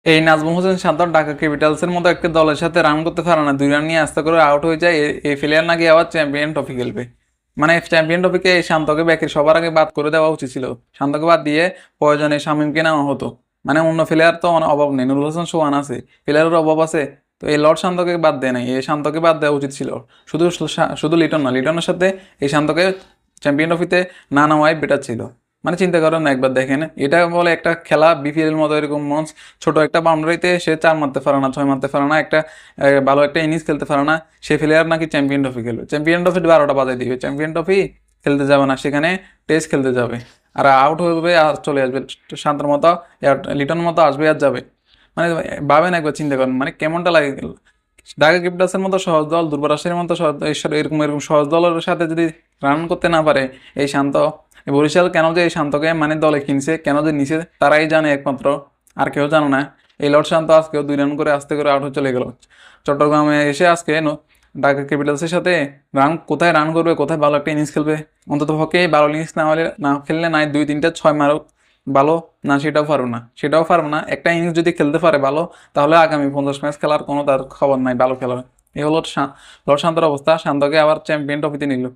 এই নাজমুল হোসেন শান্ত ঢাকা ক্যাপিটালসের মতো একটা দলের সাথে রান করতে পারে না, 2 রান নিয়ে আস্তে করে আউট হয়ে যায়। এই প্লেয়ার নাকি আবার চ্যাম্পিয়ন ট্রফি খেলবে। মানে চ্যাম্পিয়ন ট্রফিকে এই শান্তকে ব্যাকের সবার আগে বাদ করে দেওয়া উচিত ছিল। শান্তকে বাদ দিয়ে প্রয়োজনে শামীমকে নেওয়া হতো। মানে অন্য প্লেয়ার তো অভাব নেই, নুরুল হোসেন সোহান আছে, প্লেয়ারের অভাব আছে। তো এই লর্ড শান্তকে বাদ দেয় নাই, এই শান্তকে বাদ দেওয়া উচিত ছিল। শুধু শুধু লিটন না, লিটনের সাথে এই শান্তকে চ্যাম্পিয়ন ট্রফিতে না নেওয়াই বেটার ছিল। মানে চিন্তা করেন না, একবার দেখেন, এটা বলে একটা খেলা বিপিএল মতো এরকম মঞ্চ, ছোট একটা বাউন্ডারিতে সে 4 মারতে পারে না, 6 মারতে পারে না, একটা ভালো একটা ইনিংস খেলতে পারে না, সে প্লেয়ার নাকি চ্যাম্পিয়ন ট্রফি খেলবে। চ্যাম্পিয়ন ট্রফি 12টা বাজায় দিবে, চ্যাম্পিয়ন ট্রফি খেলতে যাবে না, সেখানে টেস্ট খেলতে যাবে। আর আউট হবে আর চলে আসবে, শান্তর মতো লিটন মতো আসবে আর যাবে। মানে ভাবেন একবার, চিন্তা করেন মানে কেমনটা লাগে। ঢাকা ক্যাপিটালসের মতো সহজ দল, দুর্বার রাজশাহীর মতো এরকম এরকম সহজ দলের সাথে যদি রান করতে না পারে এই শান্ত, বরিশাল কেন যে এই শান্তকে মানে দলে কিনছে, কেন যে নিছে, তারাই জানে একমাত্র, আর কেউ জানো না। এই লর্ড শান্ত আজকেও 2 রান করে আস্তে করে আউট হয়ে চলে গেল। চট্টগ্রামে এসে আজকে ঢাকা ক্যাপিটালসের সাথে কোথায় রান করবে, কোথায় ভালো একটা ইনিংস খেলবে। অন্তত পক্ষে ভালো ইনিংস না হলে, না খেললে নাই 2-3টা 6 মারুক, ভালো না সেটাও পারবো না, সেটাও পারবো না। একটা ইনিংস যদি খেলতে পারে ভালো, তাহলে আগামী 50 ম্যাচ খেলার কোনো তার খবর নাই ভালো খেলার। এই হলো লর্ড শান্তর অবস্থা। শান্তকে আবার চ্যাম্পিয়ন ট্রফিতে নিল।